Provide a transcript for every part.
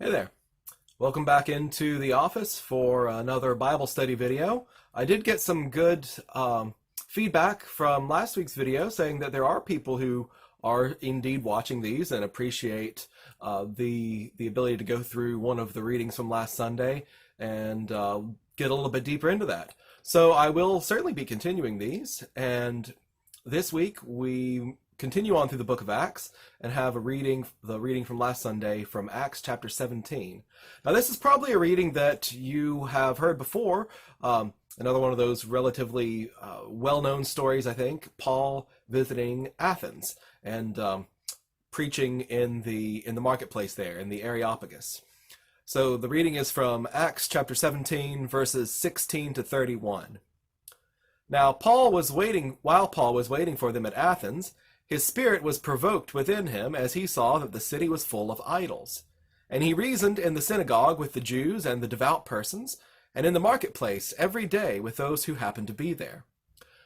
Hey there. Welcome back into the office for another Bible study video. I did get some good feedback from last week's video saying that there are people who are indeed watching these and appreciate the ability to go through one of the readings from last Sunday and get a little bit deeper into that. So I will certainly be continuing these, and this week we continue on through the book of Acts and have the reading from last Sunday from Acts chapter 17. Now, this is probably a reading that you have heard before. Another one of those relatively well-known stories, I think. Paul visiting Athens and preaching in the marketplace there in the Areopagus. So the reading is from Acts chapter 17, verses 16 to 31. Now, while Paul was waiting for them at Athens, his spirit was provoked within him as he saw that the city was full of idols. And he reasoned in the synagogue with the Jews and the devout persons, and in the marketplace every day with those who happened to be there.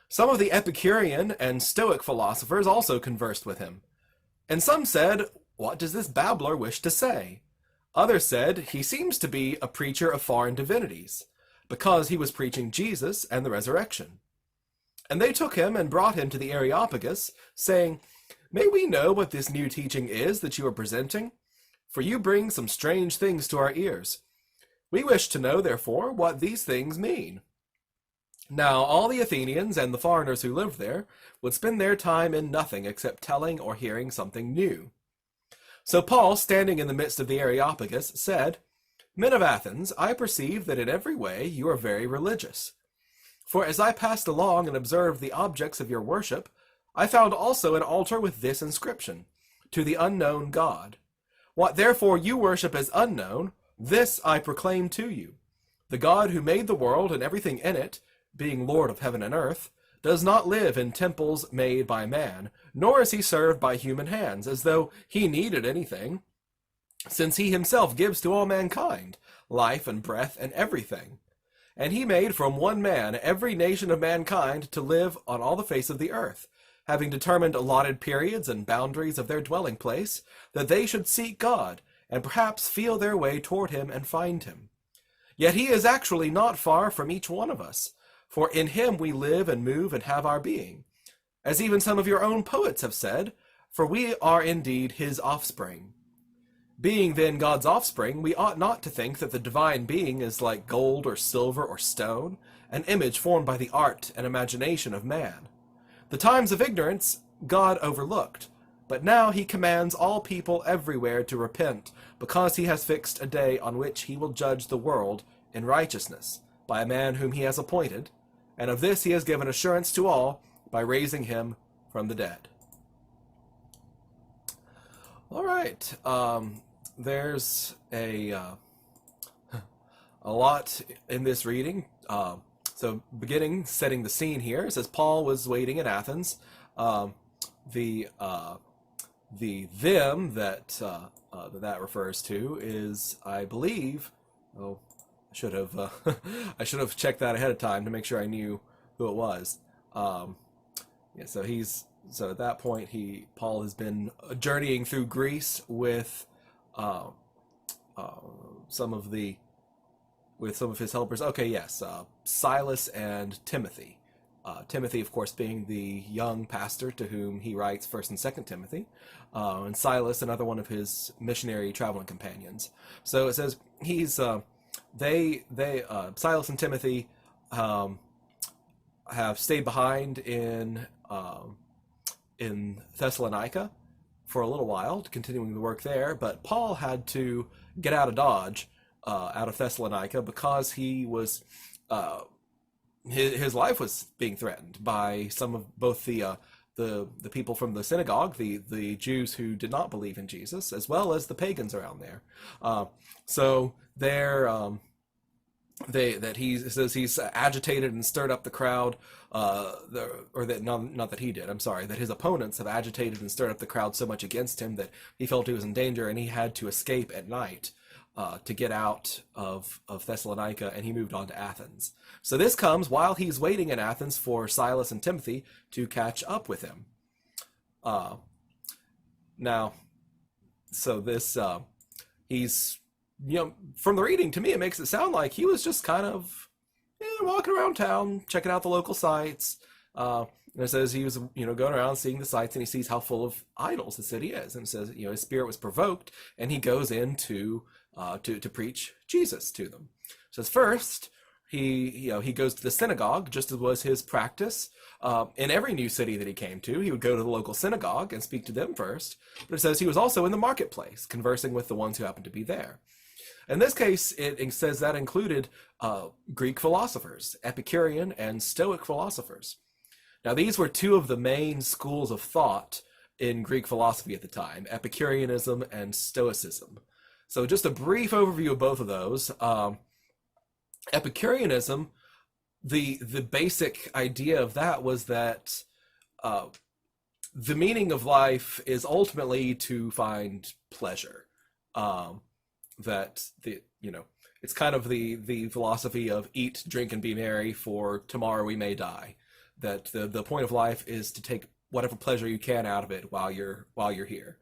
Some of the Epicurean and Stoic philosophers also conversed with him. And some said, "What does this babbler wish to say?" Others said, "He seems to be a preacher of foreign divinities, because he was preaching Jesus and the resurrection." And they took him and brought him to the Areopagus, saying, "May we know what this new teaching is that you are presenting? For you bring some strange things to our ears. We wish to know, therefore, what these things mean." Now all the Athenians and the foreigners who lived there would spend their time in nothing except telling or hearing something new. So Paul, standing in the midst of the Areopagus, said, "Men of Athens, I perceive that in every way you are very religious. For as I passed along and observed the objects of your worship, I found also an altar with this inscription, 'To the unknown God.' What therefore you worship as unknown, this I proclaim to you. The God who made the world and everything in it, being Lord of heaven and earth, does not live in temples made by man, nor is he served by human hands, as though he needed anything, since he himself gives to all mankind life and breath and everything. And he made from one man every nation of mankind to live on all the face of the earth, having determined allotted periods and boundaries of their dwelling place, that they should seek God, and perhaps feel their way toward him and find him. Yet he is actually not far from each one of us, for in him we live and move and have our being. As even some of your own poets have said, for we are indeed his offspring. Being then God's offspring, we ought not to think that the divine being is like gold or silver or stone, an image formed by the art and imagination of man. The times of ignorance God overlooked, but now he commands all people everywhere to repent, because he has fixed a day on which he will judge the world in righteousness, by a man whom he has appointed, and of this he has given assurance to all by raising him from the dead." All right. There's a lot in this reading. So setting the scene here, it says Paul was waiting in Athens. The them that refers to is, I believe, I should have checked that ahead of time to make sure I knew who it was. So at that point, Paul has been journeying through Greece with uh, some of his helpers. Okay, yes, Silas and Timothy. Timothy, of course, being the young pastor to whom he writes First and Second Timothy, and Silas, another one of his missionary traveling companions. So it says Silas and Timothy have stayed behind in Thessalonica for a little while, continuing the work there, but Paul had to get out of Dodge, out of Thessalonica, because he was his life was being threatened by some of both the people from the synagogue, the Jews who did not believe in Jesus, as well as the pagans around there. So he says he's agitated and stirred up the crowd, not that he did, I'm sorry, that his opponents have agitated and stirred up the crowd so much against him that he felt he was in danger, and he had to escape at night to get out of Thessalonica, and he moved on to Athens. So this comes while he's waiting in Athens for Silas and Timothy to catch up with him. Now, so this he's from the reading, to me, it makes it sound like he was just kind of walking around town, checking out the local sites. And it says he was, going around seeing the sites, and he sees how full of idols the city is. And it says, his spirit was provoked, and he goes in to preach Jesus to them. It says first, he goes to the synagogue, just as was his practice. In every new city that he came to, he would go to the local synagogue and speak to them first. But it says he was also in the marketplace, conversing with the ones who happened to be there. In this case, it says that included Greek philosophers, Epicurean and Stoic philosophers. Now, these were two of the main schools of thought in Greek philosophy at the time, Epicureanism and Stoicism. So just a brief overview of both of those. Epicureanism, the basic idea of that was that the meaning of life is ultimately to find pleasure. It's kind of the philosophy of eat, drink, and be merry, for tomorrow we may die. That the point of life is to take whatever pleasure you can out of it while you're here.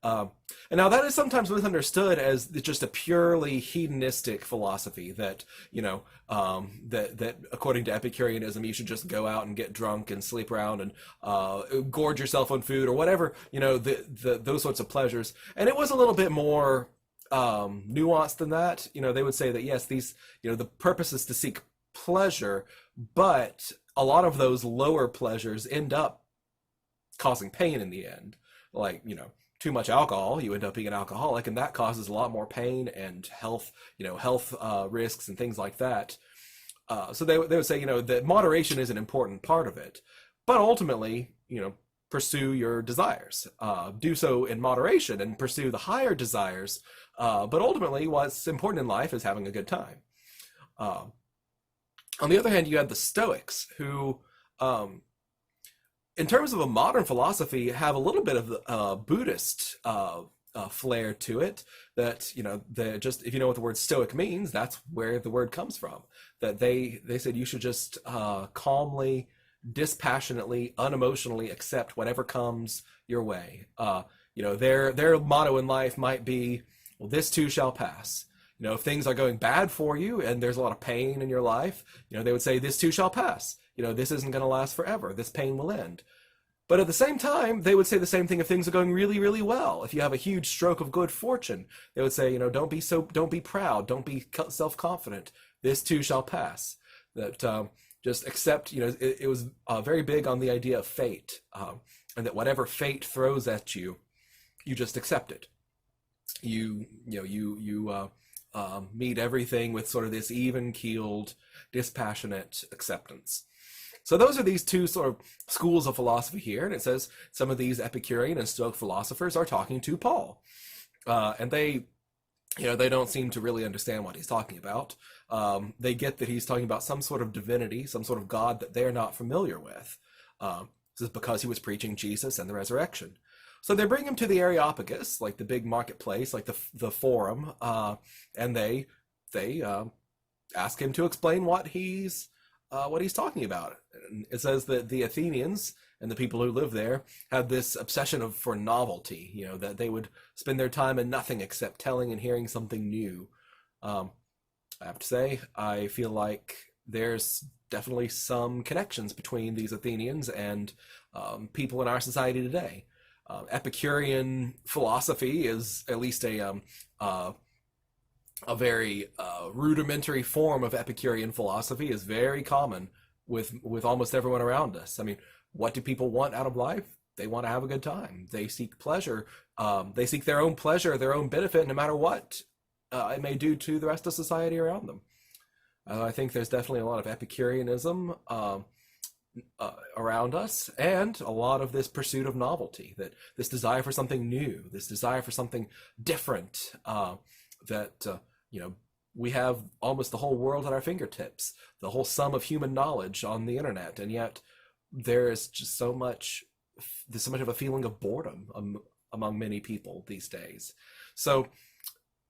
And now that is sometimes misunderstood as just a purely hedonistic philosophy that, that according to Epicureanism, you should just go out and get drunk and sleep around and gorge yourself on food or whatever, those sorts of pleasures. And it was a little bit more nuanced than that. They would say that, yes, these, the purpose is to seek pleasure, but a lot of those lower pleasures end up causing pain in the end. Like, too much alcohol, you end up being an alcoholic, and that causes a lot more pain and health risks and things like that. So they would say, that moderation is an important part of it, but ultimately, pursue your desires. Do so in moderation and pursue the higher desires. But ultimately, what's important in life is having a good time. On the other hand, you had the Stoics, who, in terms of a modern philosophy, have a little bit of the Buddhist flair to it. That if you know what the word Stoic means, that's where the word comes from. That they said you should just calmly, dispassionately, unemotionally accept whatever comes your way. Their motto in life might be, "Well, this too shall pass." If things are going bad for you and there's a lot of pain in your life, they would say, "This too shall pass." This isn't going to last forever. This pain will end. But at the same time, they would say the same thing if things are going really, really well. If you have a huge stroke of good fortune, they would say, don't be proud, don't be self-confident. This too shall pass. That just accept. It was very big on the idea of fate, and that whatever fate throws at you, you just accept it. You meet everything with sort of this even-keeled, dispassionate acceptance. So those are these two sort of schools of philosophy here, and it says some of these Epicurean and Stoic philosophers are talking to Paul, and they don't seem to really understand what he's talking about. They get that he's talking about some sort of divinity, some sort of God that they're not familiar with. This is because he was preaching Jesus and the resurrection. So they bring him to the Areopagus, like the big marketplace, like the forum, and they ask him to explain what he's talking about. And it says that the Athenians and the people who live there had this obsession for novelty. That they would spend their time in nothing except telling and hearing something new. I have to say, I feel like there's definitely some connections between these Athenians and people in our society today. Epicurean philosophy is at least a very rudimentary form of Epicurean philosophy is very common with almost everyone around us. I mean, what do people want out of life? They want to have a good time. They seek pleasure. They seek their own pleasure, their own benefit, no matter what it may do to the rest of society around them. I think there's definitely a lot of Epicureanism around us, and a lot of this pursuit of novelty, that this desire for something new, this desire for something different, we have almost the whole world at our fingertips, the whole sum of human knowledge on the internet, and yet there is just there's so much of a feeling of boredom among many people these days. So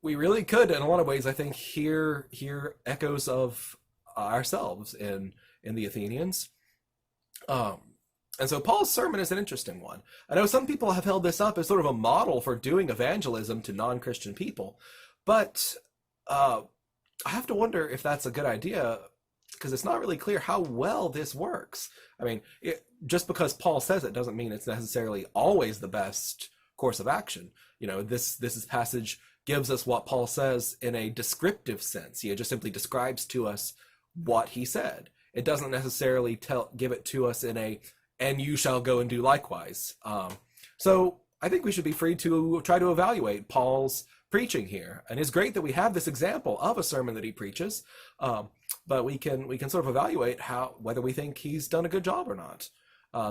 we really could, in a lot of ways, I think, hear echoes of ourselves in the Athenians. And so Paul's sermon is an interesting one. I know some people have held this up as sort of a model for doing evangelism to non-Christian people, But uh, I have to wonder if that's a good idea because it's not really clear how well this works. I mean, just because Paul says it doesn't mean it's necessarily always the best course of action. You know, this passage gives us what Paul says in a descriptive sense. He just simply describes to us what he said. It doesn't necessarily give it to us in a "and you shall go and do likewise." So I think we should be free to try to evaluate Paul's preaching here, and it's great that we have this example of a sermon that he preaches. But we can sort of evaluate whether we think he's done a good job or not.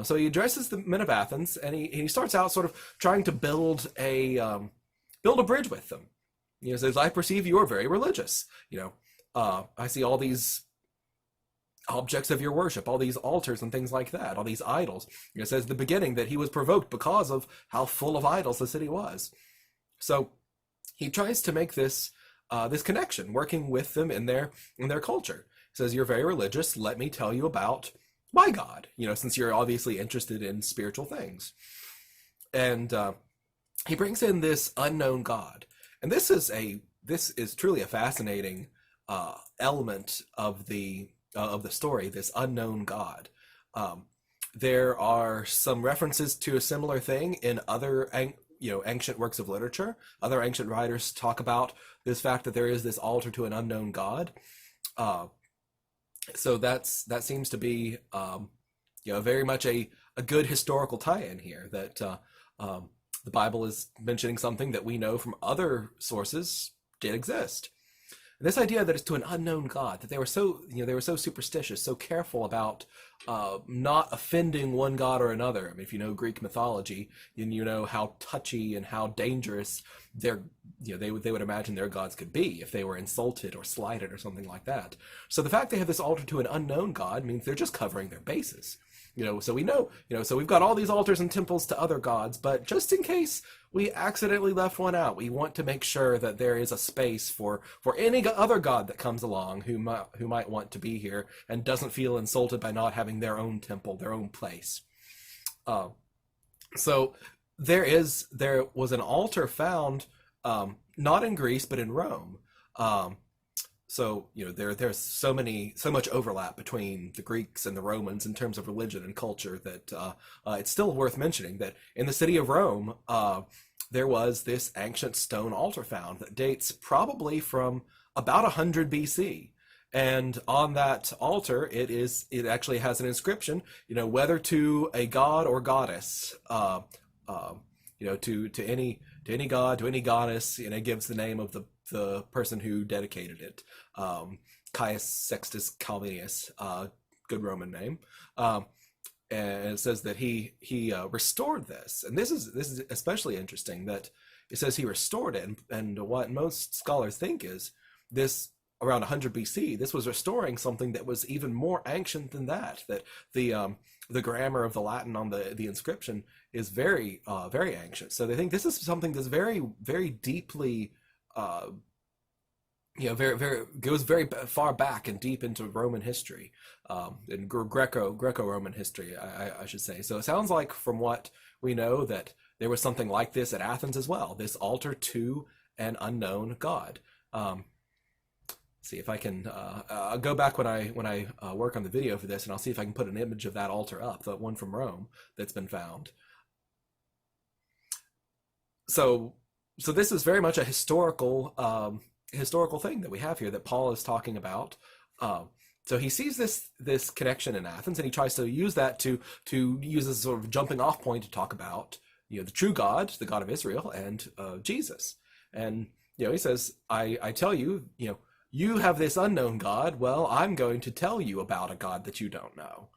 So he addresses the men of Athens, and he starts out sort of trying to build a bridge with them. You know, says, "I perceive you are very religious. You know, I see all these objects of your worship, all these altars and things like that, all these idols." It says at the beginning that he was provoked because of how full of idols the city was. So he tries to make this connection, working with them in their culture. He says, "You're very religious. Let me tell you about my God. You know, since you're obviously interested in spiritual things." And he brings in this unknown God, and this is truly a fascinating element of the story. This unknown God. There are some references to a similar thing in other ancient works of literature. Other ancient writers talk about this fact that there is this altar to an unknown God. So that seems to be very much a good historical tie-in here, that the Bible is mentioning something that we know from other sources did exist. And this idea that it's to an unknown God, that they were so superstitious, so careful about not offending one god or another. I mean, if you know Greek mythology, then you know how touchy and how dangerous they would imagine their gods could be if they were insulted or slighted or something like that. So the fact they have this altar to an unknown God means they're just covering their bases. So we know, so we've got all these altars and temples to other gods, but just in case we accidentally left one out, we want to make sure that there is a space for any other god that comes along who might want to be here and doesn't feel insulted by not having their own temple, their own place. So there was an altar found, not in Greece, but in Rome. So there's so much overlap between the Greeks and the Romans in terms of religion and culture that it's still worth mentioning that in the city of Rome there was this ancient stone altar found that dates probably from about 100 BC. And on that altar, it actually has an inscription, whether to a god or goddess, to any god, to any goddess, and it gives the name of the person who dedicated it, Caius Sextus Calvinius, good Roman name, and it says that he restored this, and this is especially interesting that it says he restored it, and what most scholars think is this. Around 100 BC, this was restoring something that was even more ancient than that. That the grammar of the Latin on the inscription is very very ancient. So they think this is something that's very very deeply, very goes very far back and deep into Roman history, in Greco-Roman history, I should say. So it sounds like from what we know that there was something like this at Athens as well. This altar to an unknown god. See if I can I'll go back when I work on the video for this, and I'll see if I can put an image of that altar up, the one from Rome that's been found. So this is very much a historical thing that we have here that Paul is talking about. So he sees this connection in Athens, and he tries to use that to use as a sort of jumping off point to talk about the true God, the God of Israel, and Jesus. And he says, I tell you, you have this unknown God. Well, I'm going to tell you about a God that you don't know,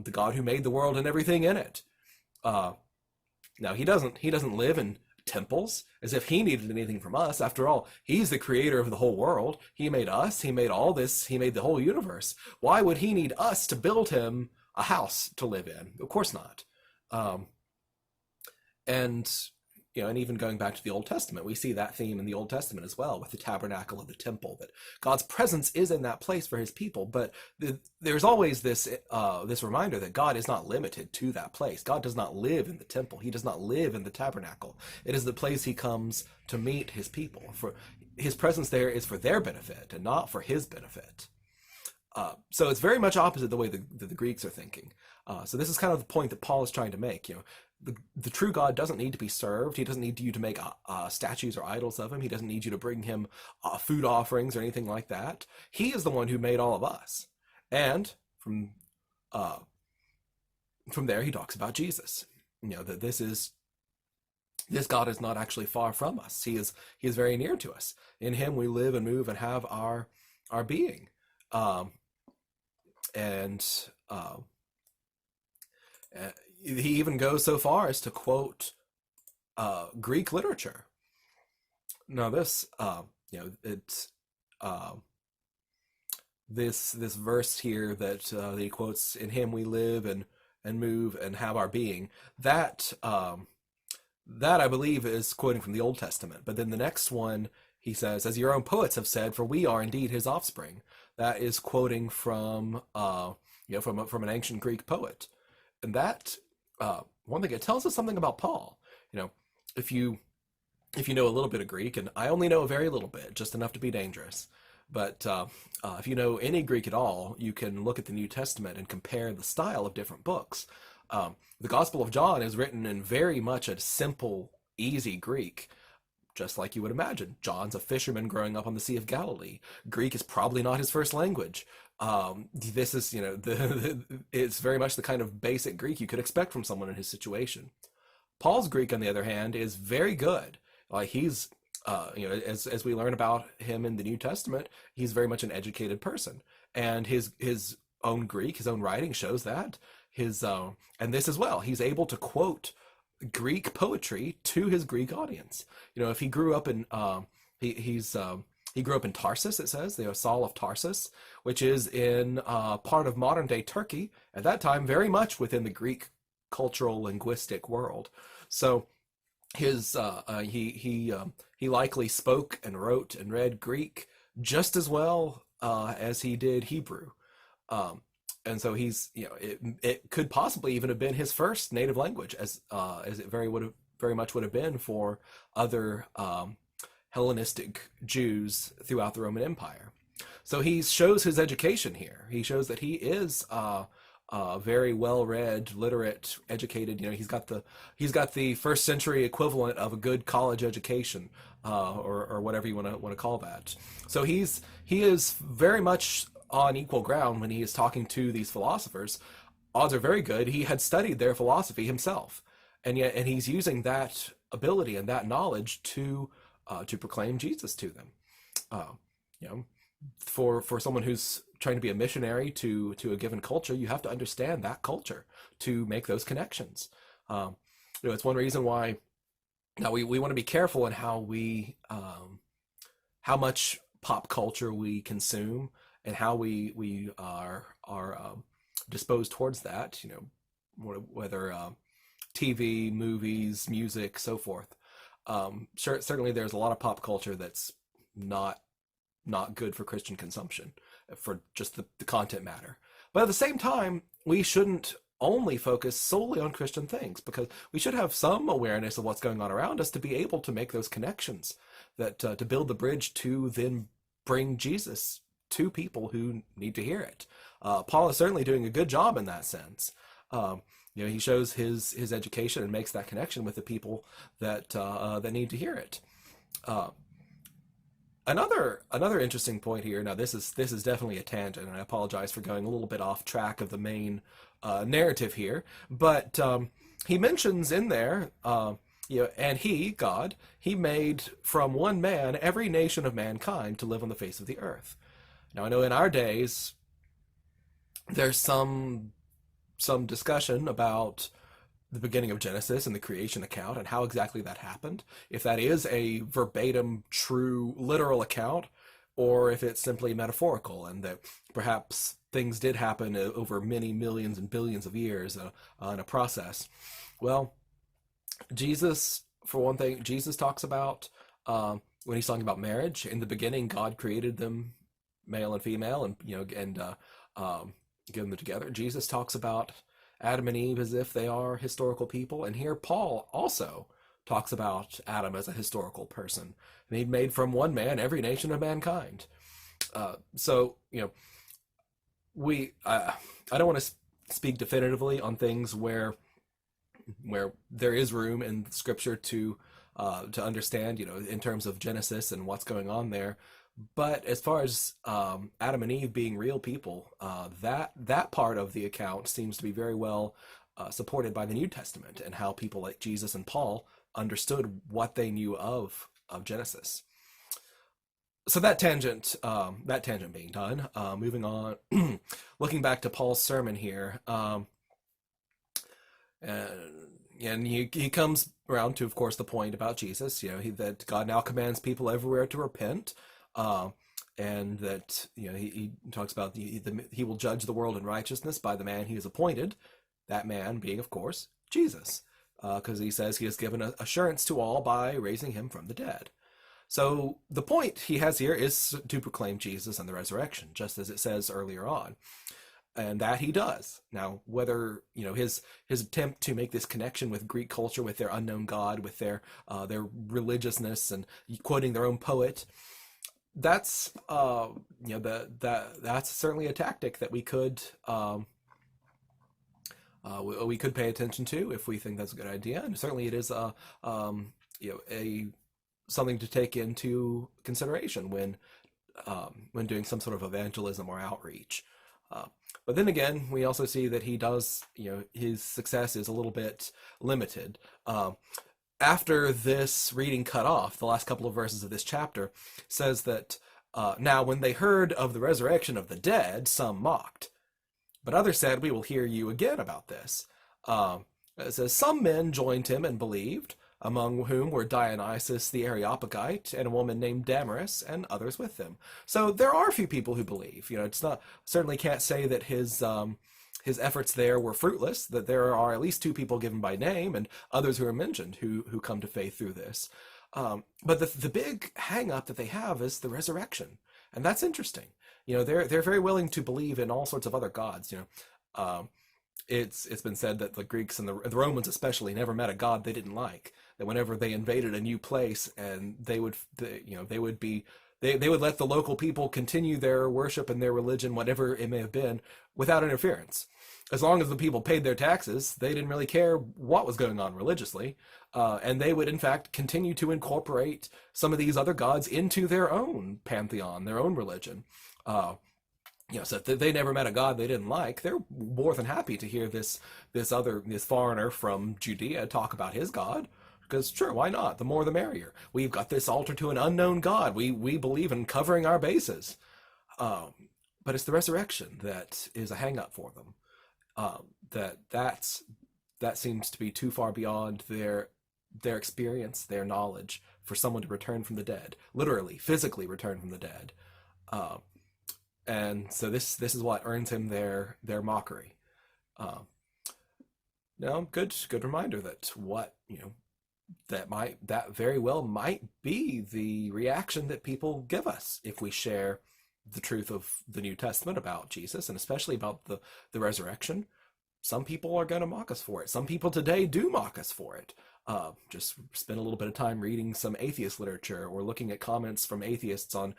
the God who made the world and everything in it. Now he doesn't live in temples as if he needed anything from us. After all, he's the creator of the whole world. He made us. He made all this. He made the whole universe. Why would he need us to build him a house to live in? Of course not. And and even going back to the Old Testament, we see that theme in the Old Testament as well, with the tabernacle and the temple, that God's presence is in that place for his people. But there's always this reminder that God is not limited to that place. God does not live in the temple. He does not live in the tabernacle. It is the place he comes to meet his people. For his presence there is for their benefit and not for his benefit. So it's very much opposite the way the Greeks are thinking. So this is kind of the point that Paul is trying to make. The true God doesn't need to be served. He doesn't need you to make statues or idols of him. He doesn't need you to bring him food offerings or anything like that. He is the one who made all of us. And from there, he talks about Jesus. That this God is not actually far from us. He is very near to us. In him we live and move and have our being. He even goes so far as to quote Greek literature. Now this, it's this verse here that he quotes, "In him we live and move and have our being." That I believe is quoting from the Old Testament. But then the next one, he says, "As your own poets have said, for we are indeed his offspring." That is quoting from from an ancient Greek poet. And that one thing, it tells us something about Paul. If you know a little bit of Greek, and I only know a very little bit, just enough to be dangerous, but if you know any Greek at all, you can look at the New Testament and compare the style of different books. The Gospel of John is written in very much a simple, easy Greek, just like you would imagine. John's a fisherman growing up on the Sea of Galilee. Greek is probably not his first language. This is, it's very much the kind of basic Greek you could expect from someone in his situation. Paul's Greek, on the other hand, is very good. He's, as we learn about him in the New Testament, he's very much an educated person, and his own Greek, his own writing shows that. And this as well, he's able to quote Greek poetry to his Greek audience. If he grew up in he grew up in Tarsus, it says, Saul of Tarsus, which is in part of modern day Turkey, at that time very much within the Greek cultural linguistic world. So his he likely spoke and wrote and read Greek just as well as he did Hebrew. And so he's, it could possibly even have been his first native language, as it very much would have been for other Hellenistic Jews throughout the Roman Empire. So he shows his education here. He shows that he is very well-read, literate, educated. He's got the first century equivalent of a good college education, or whatever you want to call that. So he is very much on equal ground when he is talking to these philosophers. Odds are very good he had studied their philosophy himself, and he's using that ability and that knowledge to proclaim Jesus to them. For someone who's trying to be a missionary to a given culture, you have to understand that culture to make those connections. It's one reason why now we want to be careful in how much pop culture we consume and how we are disposed towards that. Whether TV, movies, music, so forth. Certainly there's a lot of pop culture that's not good for Christian consumption, for just the content matter. But at the same time, we shouldn't only focus solely on Christian things, because we should have some awareness of what's going on around us to be able to make those connections, that to build the bridge to then bring Jesus to people who need to hear it. Paul is certainly doing a good job in that sense. He shows his education and makes that connection with the people that need to hear it. Another interesting point here. Now this is definitely a tangent, and I apologize for going a little bit off track of the main narrative here. But he mentions in there, and he, God, he made from one man every nation of mankind to live on the face of the earth. Now I know in our days there's some discussion about the beginning of Genesis and the creation account and how exactly that happened. If that is a verbatim, true, literal account, or if it's simply metaphorical, and that perhaps things did happen over many millions and billions of years in a process. Well, Jesus for one thing, Jesus talks about when he's talking about marriage. In the beginning, God created them male and female, and give them together. Jesus talks about Adam and Eve as if they are historical people, and here Paul also talks about Adam as a historical person, and he'd made from one man every nation of mankind. So we I don't want to speak definitively on things where there is room in Scripture to understand, in terms of Genesis and what's going on there. But as far as Adam and Eve being real people, that part of the account seems to be very well supported by the New Testament and how people like Jesus and Paul understood what they knew of Genesis. So that tangent being done, moving on, looking back to Paul's sermon here, and he comes around to, of course, the point about Jesus. That God now commands people everywhere to repent, and that he talks about he will judge the world in righteousness by the man he has appointed. That man being, of course, Jesus, because he says he has given assurance to all by raising him from the dead. So the point he has here is to proclaim Jesus and the resurrection, just as it says earlier on. And that he does. Now, whether his attempt to make this connection with Greek culture, with their unknown God, with their religiousness, and quoting their own poet, that's that's certainly a tactic that we could pay attention to if we think that's a good idea. And certainly it is a something to take into consideration when doing some sort of evangelism or outreach. But then again, we also see that he does, his success is a little bit limited. After this reading cut off, the last couple of verses of this chapter says that, now when they heard of the resurrection of the dead, some mocked. But others said, we will hear you again about this. It says, some men joined him and believed, among whom were Dionysius the Areopagite and a woman named Damaris, and others with them. So there are a few people who believe. It's not, certainly can't say that his efforts there were fruitless, that there are at least two people given by name and others who are mentioned who come to faith through this. But the big hang up that they have is the resurrection. And that's interesting. They're very willing to believe in all sorts of other gods. It's been said that the Greeks and the Romans especially never met a god they didn't like. That whenever they invaded a new place, and they would let the local people continue their worship and their religion, whatever it may have been, without interference. As long as the people paid their taxes, they didn't really care what was going on religiously, and they would in fact continue to incorporate some of these other gods into their own pantheon, their own religion. So if they never met a god they didn't like, they're more than happy to hear this foreigner from Judea talk about his god. Because sure, why not? The more the merrier. We've got this altar to an unknown God. We believe in covering our bases. But it's the resurrection that is a hang-up for them. That seems to be too far beyond their experience, their knowledge, for someone to return from the dead. Literally, physically return from the dead. And so this is what earns him their mockery. Good reminder that that very well might be the reaction that people give us if we share the truth of the New Testament about Jesus, and especially about the resurrection. Some people are going to mock us for it. Some people today do mock us for it. Just spend a little bit of time reading some atheist literature or looking at comments from atheists on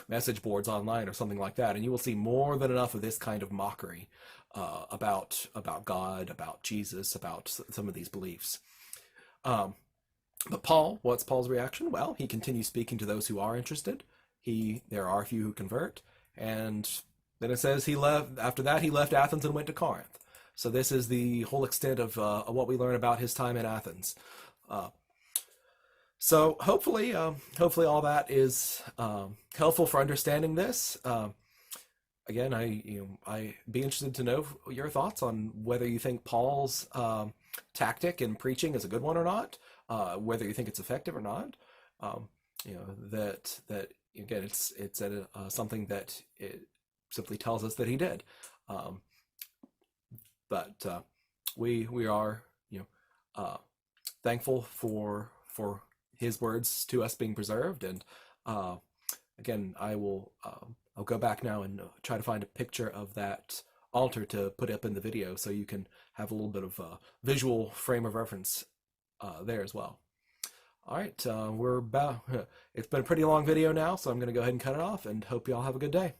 message boards online or something like that, and you will see more than enough of this kind of mockery about God, about Jesus, about some of these beliefs. But Paul, what's Paul's reaction? Well, he continues speaking to those who are interested. There are a few who convert, and then it says after that he left Athens and went to Corinth. So this is the whole extent of what we learn about his time in Athens. So hopefully all that is helpful for understanding this. Again, I be interested to know your thoughts on whether you think Paul's tactic in preaching is a good one or not, whether you think it's effective or not. That again, it's something that it simply tells us that he did. But we are thankful for his words to us being preserved. And uh, again, I'll go back now and try to find a picture of that altar to put up in the video so you can have a little bit of a visual frame of reference there as well. All right, we're about. It's been a pretty long video now, so I'm going to go ahead and cut it off, and hope you all have a good day.